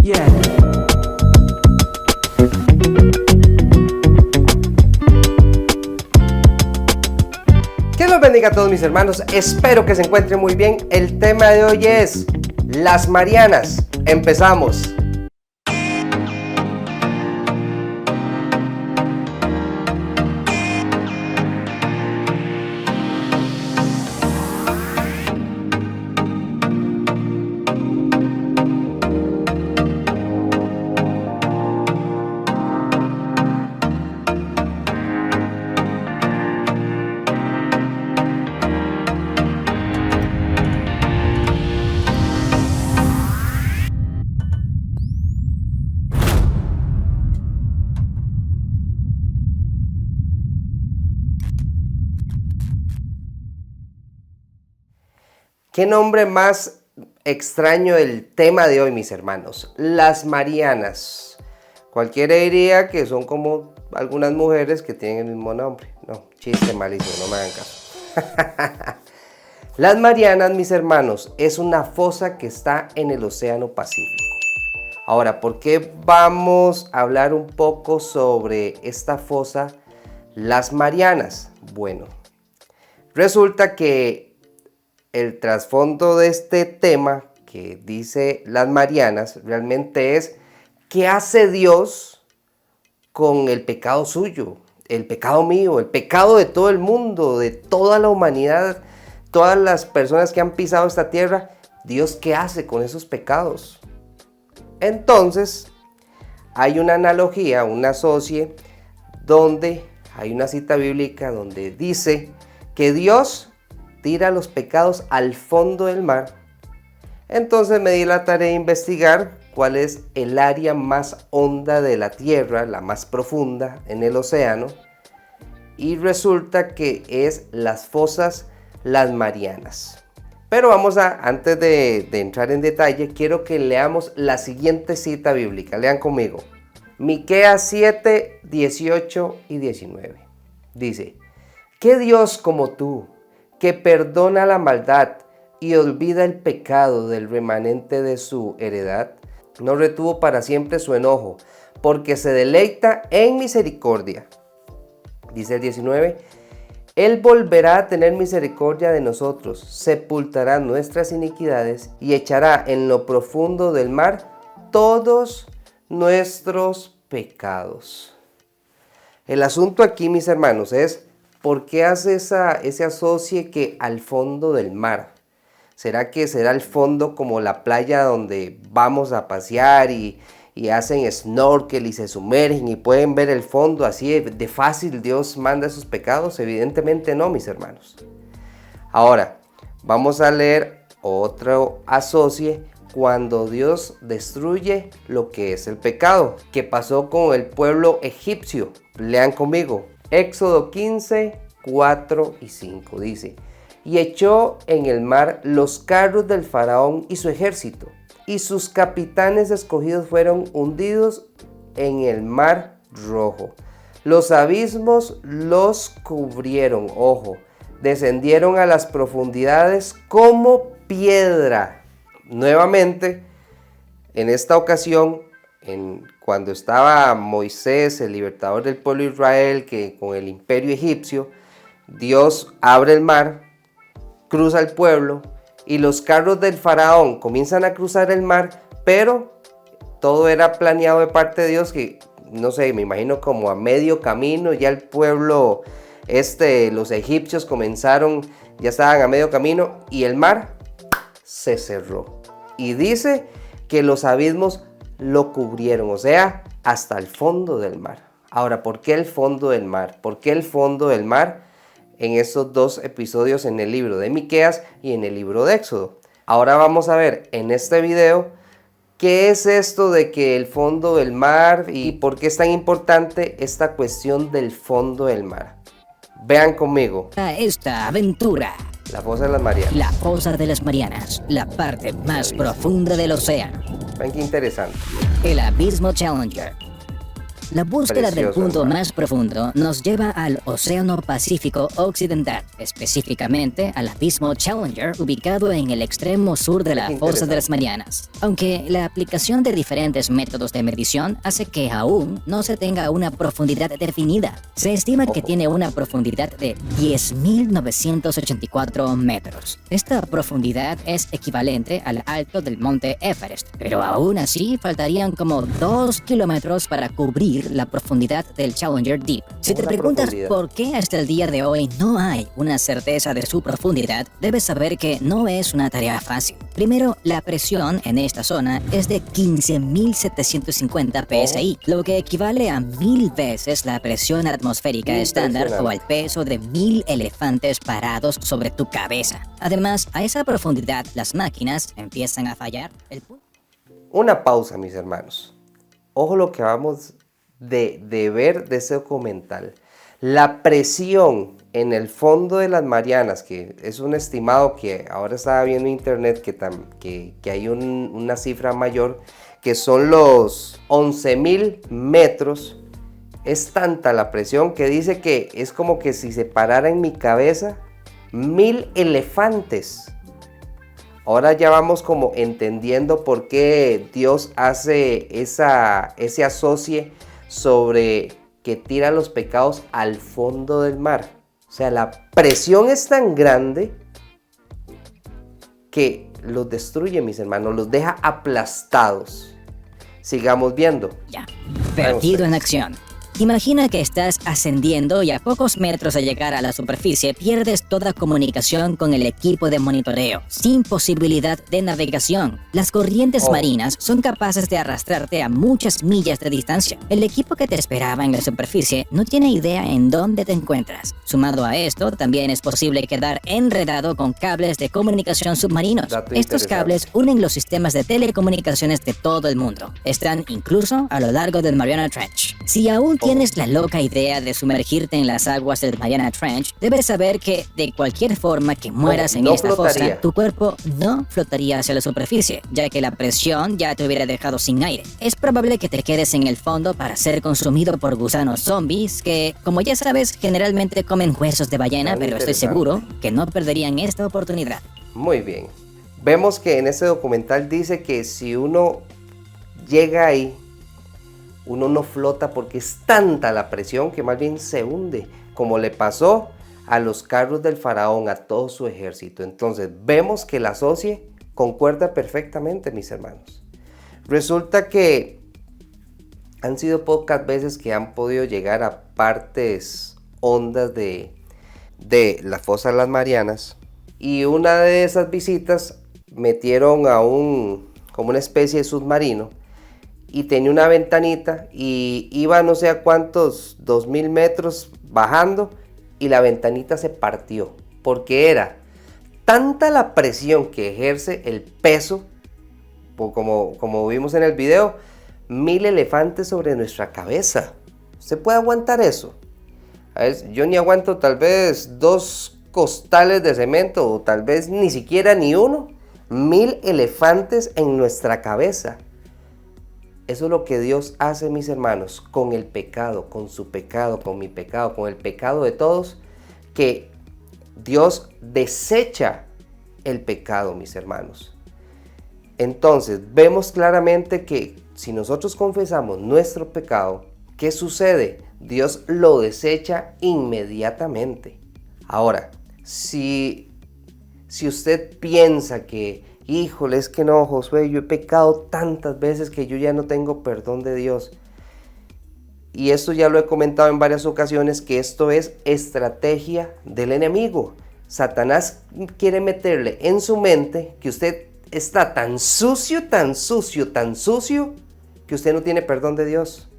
Yeah. Que los bendiga a todos mis hermanos, espero que se encuentren muy bien. El tema de hoy es las Marianas. Empezamos. ¿Qué nombre más extraño el tema de hoy, mis hermanos? Las Marianas. Cualquiera diría que son como algunas mujeres que tienen el mismo nombre. No, chiste malísimo, no me hagan caso. Las Marianas, mis hermanos, es una fosa que está en el Océano Pacífico. Ahora, ¿por qué vamos a hablar un poco sobre esta fosa, las Marianas? Bueno, resulta que el trasfondo de este tema que dice las Marianas realmente es ¿qué hace Dios con el pecado suyo? El pecado mío, el pecado de todo el mundo, de toda la humanidad, todas las personas que han pisado esta tierra. Dios, ¿qué hace con esos pecados? Entonces, hay una analogía, una asocie, donde hay una cita bíblica donde dice que Dios tira los pecados al fondo del mar. Entonces me di la tarea de investigar cuál es el área más honda de la tierra, la más profunda en el océano, y resulta que es las fosas las Marianas. Pero antes de entrar en detalle, quiero que leamos la siguiente cita bíblica. Lean conmigo. Miqueas 7, 18 y 19. Dice: ¿qué Dios como tú, que perdona la maldad y olvida el pecado del remanente de su heredad? No retuvo para siempre su enojo, porque se deleita en misericordia. Dice el 19, Él volverá a tener misericordia de nosotros, sepultará nuestras iniquidades y echará en lo profundo del mar todos nuestros pecados. El asunto aquí, mis hermanos, es ¿por qué hace ese asocie que al fondo del mar? ¿Será que será el fondo como la playa donde vamos a pasear y hacen snorkel y se sumergen y pueden ver el fondo así de fácil? ¿Dios manda esos pecados? Evidentemente no, mis hermanos. Ahora, vamos a leer otro asocie cuando Dios destruye lo que es el pecado. ¿Qué pasó con el pueblo egipcio? Lean conmigo. Éxodo 15, 4 y 5 dice: y echó en el mar los carros del faraón y su ejército, y sus capitanes escogidos fueron hundidos en el mar rojo. Los abismos los cubrieron, ojo, descendieron a las profundidades como piedra. Nuevamente, en esta ocasión, cuando estaba Moisés, el libertador del pueblo de Israel, que con el imperio egipcio, Dios abre el mar, cruza el pueblo y los carros del faraón comienzan a cruzar el mar, pero todo era planeado de parte de Dios, que no sé, me imagino como a medio camino ya el pueblo, los egipcios ya estaban a medio camino y el mar se cerró. Y dice que los abismos lo cubrieron, o sea, hasta el fondo del mar. Ahora, ¿por qué el fondo del mar? ¿Por qué el fondo del mar en estos dos episodios en el libro de Miqueas y en el libro de Éxodo? Ahora vamos a ver en este video qué es esto de que el fondo del mar y por qué es tan importante esta cuestión del fondo del mar. Vean conmigo. Esta aventura. La fosa de las Marianas. La fosa de las Marianas, la parte más profunda del océano. Ven qué interesante. El abismo Challenger. La búsqueda del Precioso, punto hermano. más profundo nos lleva al Océano Pacífico Occidental, específicamente al abismo Challenger, ubicado en el extremo sur de la Qué fosa de las interesante. Marianas. Aunque la aplicación de diferentes métodos de medición hace que aún no se tenga una profundidad definida. Se estima que Ojo. tiene una profundidad de 10.984 metros. Esta profundidad es equivalente al alto del monte Everest, pero aún así faltarían como 2 kilómetros para cubrir la profundidad del Challenger Deep. Si te Una preguntas profundidad. por qué hasta el día de hoy no hay una certeza de su profundidad, debes saber que no es una tarea fácil. Primero, la presión en esta zona es de 15.750 psi, lo que equivale a 1000 veces la presión atmosférica estándar o al peso de 1000 elefantes parados sobre tu cabeza. Además, a esa profundidad las máquinas empiezan a fallar. Una pausa, mis hermanos. Ojo lo que vamos de ver de ese documental. La presión en el fondo de las Marianas, que es un estimado que ahora estaba viendo en internet que hay una cifra mayor, que son los 11.000 metros. Es tanta la presión que dice que es como que si se parara en mi cabeza 1000 elefantes. Ahora ya vamos como entendiendo por qué Dios hace ese asocie sobre que tira los pecados al fondo del mar. O sea, la presión es tan grande que los destruye, mis hermanos, los deja aplastados. Sigamos viendo. Ya. Perdido en acción. Imagina que estás ascendiendo y a pocos metros de llegar a la superficie pierdes toda comunicación con el equipo de monitoreo, sin posibilidad de navegación. Las corrientes marinas son capaces de arrastrarte a muchas millas de distancia. El equipo que te esperaba en la superficie no tiene idea en dónde te encuentras. Sumado a esto, también es posible quedar enredado con cables de comunicación submarinos. Estos cables unen los sistemas de telecomunicaciones de todo el mundo. Están incluso a lo largo del Mariana Trench. Si aún tienes la loca idea de sumergirte en las aguas del Mariana Trench, debes saber que de cualquier forma que mueras en esta fosa, tu cuerpo no flotaría hacia la superficie, ya que la presión ya te hubiera dejado sin aire. Es probable que te quedes en el fondo para ser consumido por gusanos zombies que, como ya sabes, generalmente comen huesos de ballena, pero estoy seguro que no perderían esta oportunidad. Muy bien. Vemos que en este documental dice que si uno llega ahí, uno no flota porque es tanta la presión que más bien se hunde, como le pasó a los carros del faraón, a todo su ejército. Entonces vemos que la asocie concuerda perfectamente, mis hermanos. Resulta que han sido pocas veces que han podido llegar a partes hondas de la fosa de las Marianas, y una de esas visitas metieron a como una especie de submarino, y tenía una ventanita y iba no sé a cuántos 2000 metros bajando, y la ventanita se partió porque era tanta la presión que ejerce el peso, como vimos en el video, 1000 elefantes sobre nuestra cabeza. ¿Usted puede aguantar eso? A ver, yo ni aguanto tal vez 2 costales de cemento, o tal vez ni siquiera ni uno. 1000 elefantes en nuestra cabeza. Eso es lo que Dios hace, mis hermanos, con el pecado, con su pecado, con mi pecado, con el pecado de todos, que Dios desecha el pecado, mis hermanos. Entonces, vemos claramente que si nosotros confesamos nuestro pecado, ¿qué sucede? Dios lo desecha inmediatamente. Ahora, si usted piensa que, híjole, es que no, Josué, yo he pecado tantas veces que yo ya no tengo perdón de Dios. Y esto ya lo he comentado en varias ocasiones, que esto es estrategia del enemigo. Satanás quiere meterle en su mente que usted está tan sucio, tan sucio, tan sucio, que usted no tiene perdón de Dios.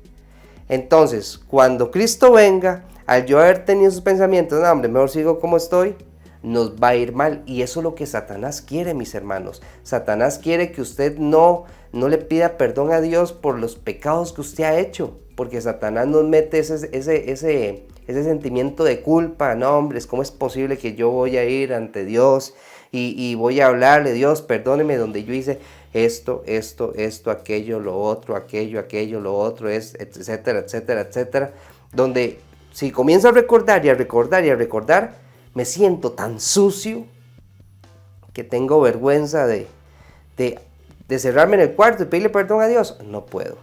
Entonces, cuando Cristo venga, al yo haber tenido sus pensamientos, no, hombre, mejor sigo como estoy, nos va a ir mal. Y eso es lo que Satanás quiere, mis hermanos. Satanás quiere que usted no le pida perdón a Dios por los pecados que usted ha hecho, porque Satanás nos mete ese sentimiento de culpa. No, hombre, ¿cómo es posible que yo voy a ir ante Dios y voy a hablarle, Dios, perdóneme, donde yo hice esto, aquello, lo otro, aquello, lo otro, etcétera, etcétera, etcétera. Donde si comienzo a recordar y a recordar y a recordar, me siento tan sucio que tengo vergüenza de cerrarme en el cuarto y pedirle perdón a Dios. No puedo.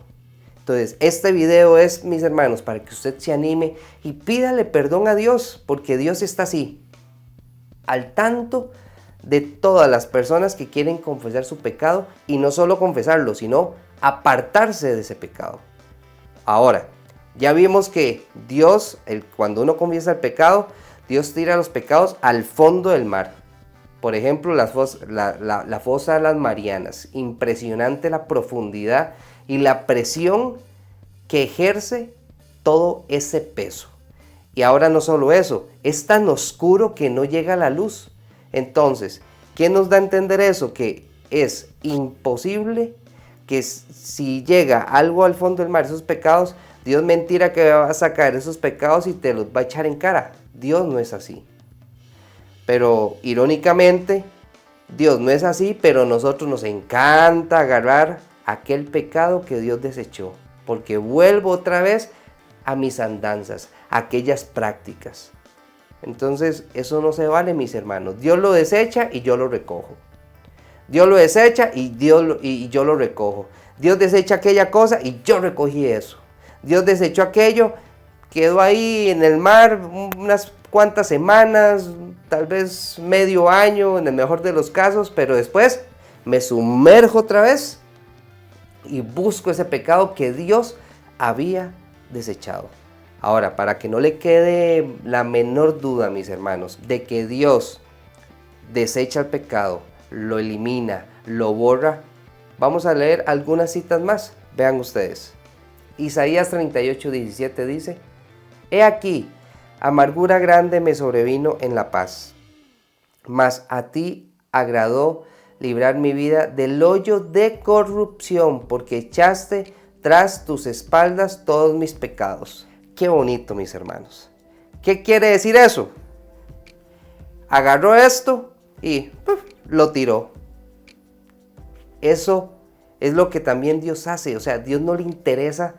Entonces, este video es, mis hermanos, para que usted se anime y pídale perdón a Dios, porque Dios está así, al tanto de todas las personas que quieren confesar su pecado, y no solo confesarlo, sino apartarse de ese pecado. Ahora, ya vimos que Dios, cuando uno confiesa el pecado, Dios tira los pecados al fondo del mar. Por ejemplo, la fosa de las Marianas. Impresionante la profundidad y la presión que ejerce todo ese peso. Y ahora no solo eso, es tan oscuro que no llega la luz. Entonces, ¿qué nos da a entender eso? Que es imposible que si llega algo al fondo del mar, esos pecados, Dios mentira que va a sacar esos pecados y te los va a echar en cara. Dios no es así. Pero irónicamente, Dios no es así, pero a nosotros nos encanta agarrar aquel pecado que Dios desechó. Porque vuelvo otra vez a mis andanzas, a aquellas prácticas. Entonces, eso no se vale, mis hermanos. Dios lo desecha y yo lo recojo. Dios lo desecha y yo lo recojo. Dios desecha aquella cosa y yo recogí eso. Dios desechó aquello, quedó ahí en el mar unas cuantas semanas, tal vez medio año en el mejor de los casos, pero después me sumerjo otra vez y busco ese pecado que Dios había desechado. Ahora, para que no le quede la menor duda, mis hermanos, de que Dios desecha el pecado, lo elimina, lo borra, vamos a leer algunas citas más. Vean ustedes. Isaías 38:17 dice: He aquí, amargura grande me sobrevino en la paz, mas a ti agradó librar mi vida del hoyo de corrupción, porque echaste tras tus espaldas todos mis pecados. Qué bonito, mis hermanos. ¿Qué quiere decir eso? Agarró esto y lo tiró. Eso es lo que también Dios hace. O sea, a Dios no le interesa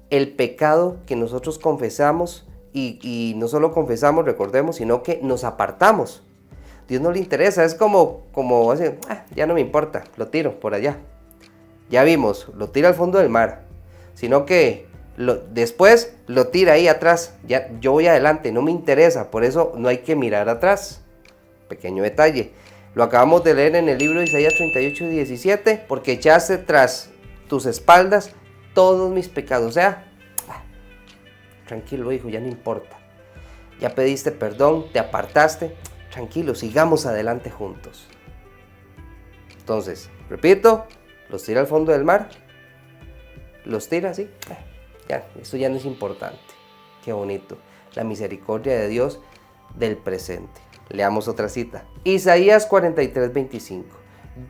el pecado que nosotros confesamos y no solo confesamos, recordemos, sino que nos apartamos. Dios no le interesa, es como así, ya no me importa, lo tiro por allá. Ya vimos, lo tira al fondo del mar, sino que después lo tira ahí atrás. Ya, yo voy adelante, no me interesa, por eso no hay que mirar atrás. Pequeño detalle, lo acabamos de leer en el libro de Isaías 38:17, porque echaste tras tus espaldas todos mis pecados. O sea, tranquilo, hijo, ya no importa. Ya pediste perdón, te apartaste. Tranquilo, sigamos adelante juntos. Entonces, repito, los tira al fondo del mar. Los tira así. Ya, esto ya no es importante. Qué bonito. La misericordia de Dios del presente. Leamos otra cita. Isaías 43:25.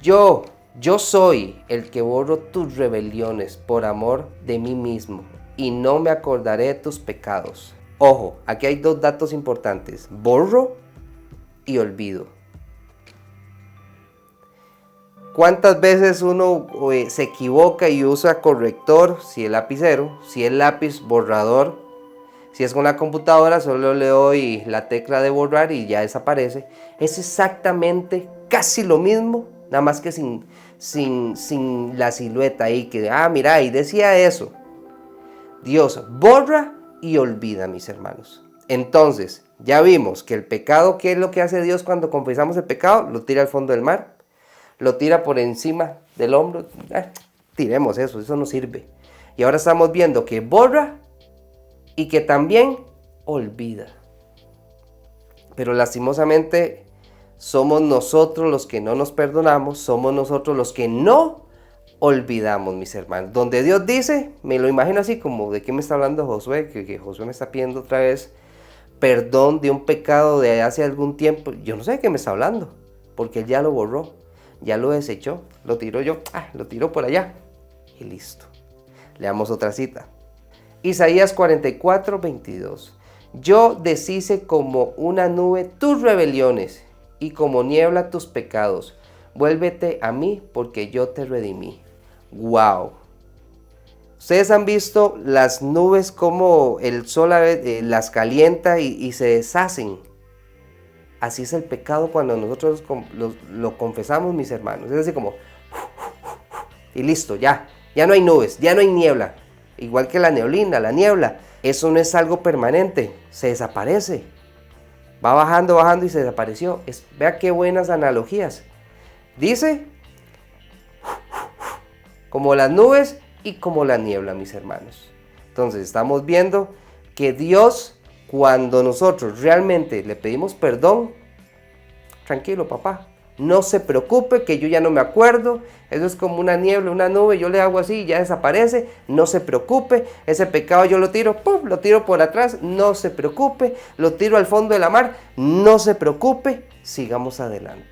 Yo soy el que borro tus rebeliones por amor de mí mismo, y no me acordaré de tus pecados. Ojo, aquí hay dos datos importantes. Borro y olvido. ¿Cuántas veces uno se equivoca y usa corrector? Si es lapicero, si es lápiz, borrador. Si es con la computadora, solo le doy la tecla de borrar y ya desaparece. Es exactamente casi lo mismo, nada más que sin la silueta ahí, que, mira, ahí decía eso. Dios borra y olvida, mis hermanos. Entonces, ya vimos que el pecado, ¿qué es lo que hace Dios cuando confesamos el pecado? Lo tira al fondo del mar, lo tira por encima del hombro. Tiremos eso no sirve. Y ahora estamos viendo que borra y que también olvida. Pero lastimosamente somos nosotros los que no nos perdonamos, somos nosotros los que no olvidamos, mis hermanos. Donde Dios dice, me lo imagino así como, ¿de qué me está hablando Josué? Que Josué me está pidiendo otra vez perdón de un pecado de hace algún tiempo. Yo no sé de qué me está hablando, porque Él ya lo borró, ya lo desechó, lo tiró yo, lo tiró por allá y listo. Leamos otra cita. Isaías 44:22. Yo deshice como una nube tus rebeliones y como niebla tus pecados. vuélvete a mí porque yo te redimí. ¡Wow! Ustedes han visto las nubes como el sol las calienta y se deshacen. Así es el pecado cuando nosotros lo confesamos, mis hermanos. Es así como, y listo, ya no hay nubes, ya no hay niebla. Igual que la neblina, la niebla, eso no es algo permanente, se desaparece. Va bajando, bajando y se desapareció. Vea qué buenas analogías. Dice, como las nubes y como la niebla, mis hermanos. Entonces estamos viendo que Dios, cuando nosotros realmente le pedimos perdón, tranquilo papá, no se preocupe que yo ya no me acuerdo, eso es como una niebla, una nube, yo le hago así y ya desaparece, no se preocupe, ese pecado yo lo tiro, ¡pum!, lo tiro por atrás, no se preocupe, lo tiro al fondo de la mar, no se preocupe, sigamos adelante.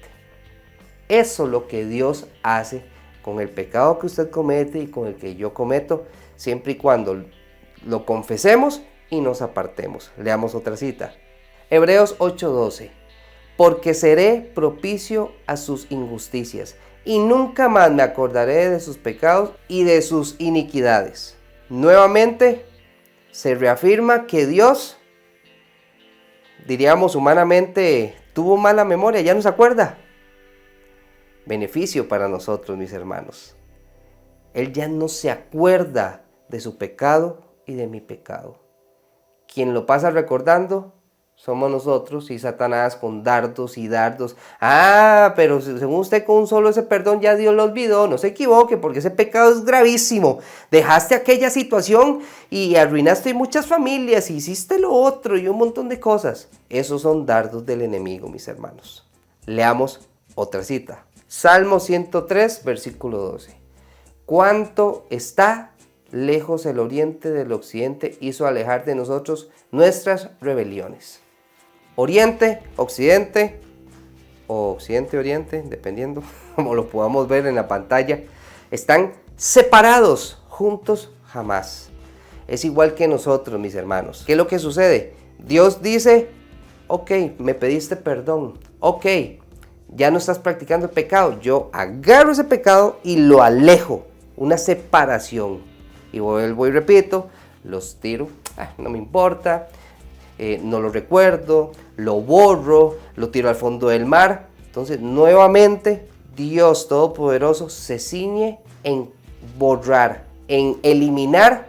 Eso es lo que Dios hace con el pecado que usted comete y con el que yo cometo, siempre y cuando lo confesemos y nos apartemos. Leamos otra cita. Hebreos 8:12. Porque seré propicio a sus injusticias, y nunca más me acordaré de sus pecados y de sus iniquidades. Nuevamente se reafirma que Dios, diríamos humanamente, tuvo mala memoria, ya no se acuerda. Beneficio para nosotros, mis hermanos. Él ya no se acuerda de su pecado y de mi pecado. Quien lo pasa recordando somos nosotros y Satanás con dardos y dardos. Pero según usted con un solo ese perdón ya Dios lo olvidó. No se equivoque, porque ese pecado es gravísimo. Dejaste aquella situación y arruinaste muchas familias, hiciste lo otro y un montón de cosas. Esos son dardos del enemigo, mis hermanos. Leamos otra cita. Salmo 103, versículo 12. ¿Cuánto está lejos el oriente del occidente? Hizo alejar de nosotros nuestras rebeliones. Oriente, occidente, o occidente-oriente, dependiendo como lo podamos ver en la pantalla, están separados, juntos jamás. Es igual que nosotros, mis hermanos. ¿Qué es lo que sucede? Dios dice, ok, me pediste perdón, ok, ya no estás practicando el pecado, yo agarro ese pecado y lo alejo, una separación. Y vuelvo y repito, los tiro, no me importa, no lo recuerdo, lo borro, lo tiro al fondo del mar. Entonces nuevamente Dios Todopoderoso se ciñe en borrar, en eliminar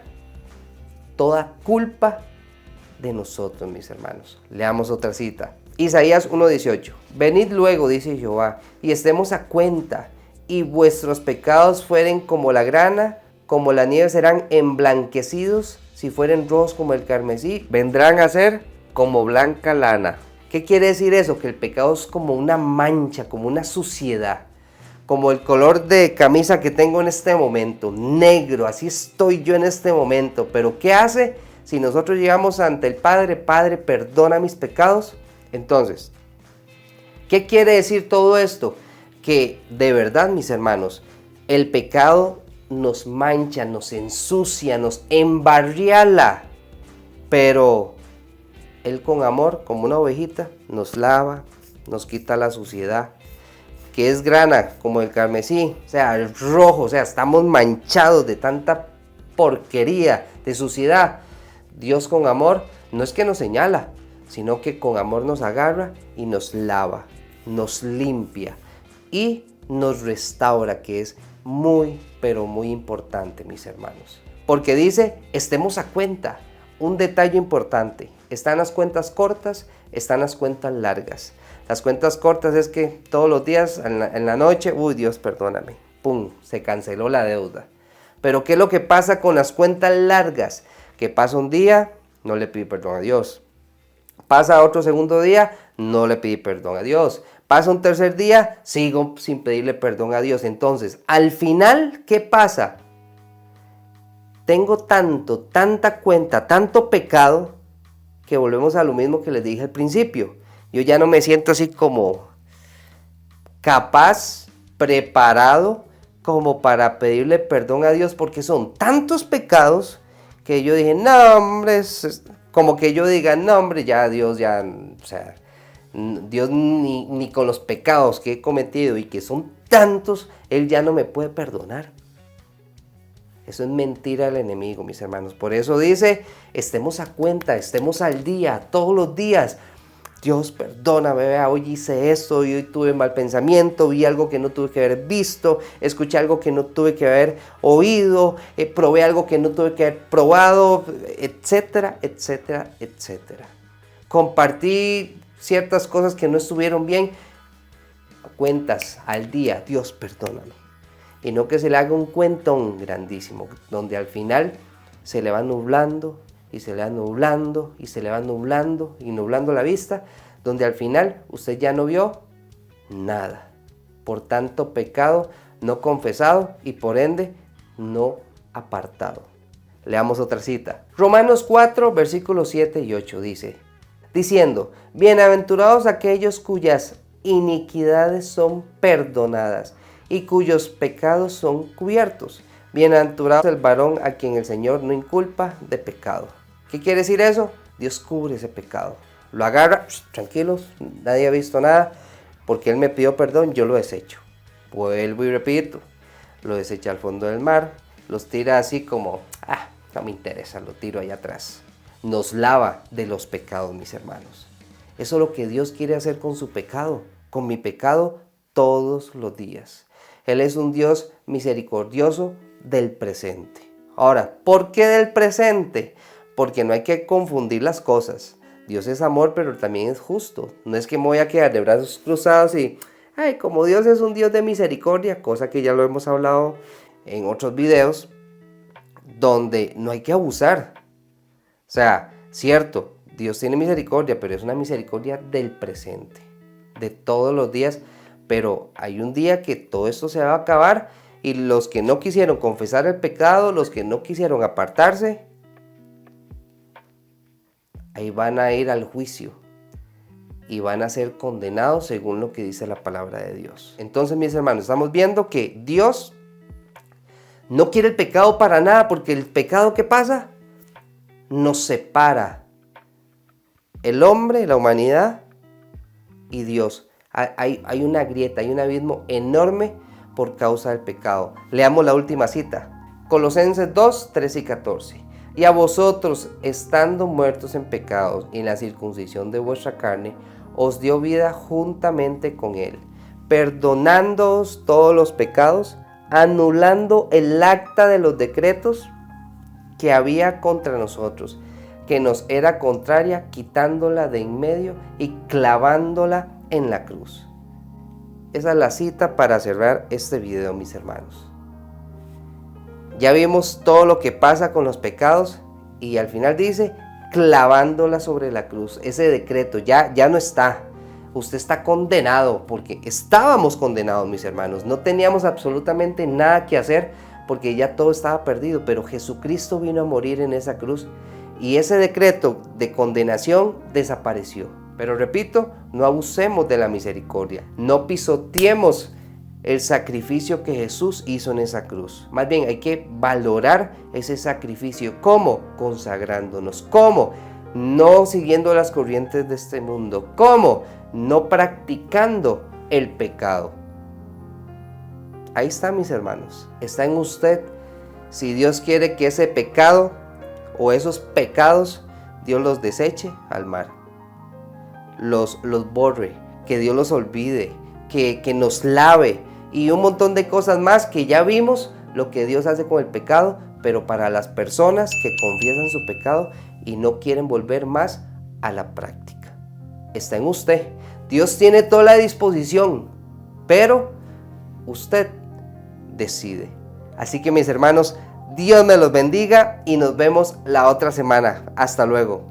toda culpa de nosotros, mis hermanos. Leamos otra cita. Isaías 1:18. Venid luego, dice Jehová, y estemos a cuenta, y vuestros pecados fueren como la grana, como la nieve serán emblanquecidos, si fueren rojos como el carmesí, vendrán a ser como blanca lana. ¿Qué quiere decir eso? Que el pecado es como una mancha, como una suciedad, como el color de camisa que tengo en este momento, negro, así estoy yo en este momento. Pero ¿qué hace? Si nosotros llegamos ante el Padre, Padre, perdona mis pecados. Entonces, ¿qué quiere decir todo esto? Que de verdad, mis hermanos, el pecado nos mancha, nos ensucia, nos embarriala, pero Él con amor, como una ovejita, nos lava, nos quita la suciedad, que es grana, como el carmesí, o sea, el rojo, o sea, estamos manchados de tanta porquería, de suciedad. Dios con amor no es que nos señala, sino que con amor nos agarra y nos lava, nos limpia y nos restaura, que es muy, pero muy importante, mis hermanos. Porque dice, estemos a cuenta. Un detalle importante, están las cuentas cortas, están las cuentas largas. Las cuentas cortas es que todos los días, en la noche, uy, Dios, perdóname, pum, se canceló la deuda. Pero ¿qué es lo que pasa con las cuentas largas? Que pasa un día, no le pide perdón a Dios. Pasa otro segundo día, no le pide perdón a Dios. Pasa un tercer día, sigo sin pedirle perdón a Dios. Entonces, al final, ¿qué pasa? Tengo tanta cuenta, tanto pecado, que volvemos a lo mismo que les dije al principio. Yo ya no me siento así como capaz, preparado, como para pedirle perdón a Dios, porque son tantos pecados que yo dije, no, hombre, como que yo diga, no, hombre, ya Dios, ya, o sea, Dios ni con los pecados que he cometido y que son tantos, Él ya no me puede perdonar. Eso es mentira del enemigo, mis hermanos. Por eso dice, estemos a cuenta, estemos al día, todos los días. Dios, perdóname, vea, hoy hice esto, hoy tuve mal pensamiento, vi algo que no tuve que haber visto, escuché algo que no tuve que haber oído, probé algo que no tuve que haber probado, etcétera, etcétera, etcétera. Compartí ciertas cosas que no estuvieron bien. Cuentas al día, Dios, perdóname. Y no que se le haga un cuentón grandísimo, donde al final se le va nublando, y se le va nublando, y se le va nublando, y nublando la vista, donde al final usted ya no vio nada. Por tanto pecado no confesado y por ende no apartado. Leamos otra cita. Romanos 4, versículos 7 y 8 dice, diciendo, bienaventurados aquellos cuyas iniquidades son perdonadas y cuyos pecados son cubiertos. Bienaventurado el varón a quien el Señor no inculpa de pecado. ¿Qué quiere decir eso? Dios cubre ese pecado. Lo agarra, tranquilos, nadie ha visto nada, porque Él me pidió perdón, yo lo desecho. Vuelvo y repito, lo desecha al fondo del mar, los tira así como, no me interesa, lo tiro allá atrás. Nos lava de los pecados, mis hermanos. Eso es lo que Dios quiere hacer con su pecado, con mi pecado todos los días. Él es un Dios misericordioso del presente. Ahora, ¿por qué del presente? Porque no hay que confundir las cosas. Dios es amor, pero también es justo. No es que me voy a quedar de brazos cruzados y, como Dios es un Dios de misericordia, cosa que ya lo hemos hablado en otros videos, donde no hay que abusar. O sea, cierto, Dios tiene misericordia, pero es una misericordia del presente, de todos los días. Pero hay un día que todo esto se va a acabar y los que no quisieron confesar el pecado, los que no quisieron apartarse, ahí van a ir al juicio y van a ser condenados según lo que dice la palabra de Dios. Entonces, mis hermanos, estamos viendo que Dios no quiere el pecado para nada, porque el pecado, ¿qué pasa? Nos separa el hombre, la humanidad y Dios. Hay una grieta, hay un abismo enorme por causa del pecado. Leamos la última cita. Colosenses 2, 13 y 14. Y a vosotros, estando muertos en pecados y en la circuncisión de vuestra carne, os dio vida juntamente con Él, perdonándoos todos los pecados, anulando el acta de los decretos que había contra nosotros, que nos era contraria, quitándola de en medio y clavándola en la cruz. Esa es la cita para cerrar este video, mis hermanos. Ya vimos todo lo que pasa con los pecados y al final dice, clavándola sobre la cruz. Ese decreto ya no está. Usted está condenado, porque estábamos condenados, mis hermanos. No teníamos absolutamente nada que hacer porque ya todo estaba perdido, pero Jesucristo vino a morir en esa cruz y ese decreto de condenación desapareció. Pero repito, no abusemos de la misericordia, no pisoteemos el sacrificio que Jesús hizo en esa cruz. Más bien hay que valorar ese sacrificio. ¿Cómo? Consagrándonos. ¿Cómo? No siguiendo las corrientes de este mundo. ¿Cómo? No practicando el pecado. Ahí está, mis hermanos. Está en usted. Si Dios quiere que ese pecado o esos pecados, Dios los deseche al mar. Los borre. Que Dios los olvide. Que nos lave. Y un montón de cosas más que ya vimos lo que Dios hace con el pecado, pero para las personas que confiesan su pecado y no quieren volver más a la práctica. Está en usted. Dios tiene toda la disposición, pero usted decide. Así que, mis hermanos, Dios me los bendiga y nos vemos la otra semana. Hasta luego.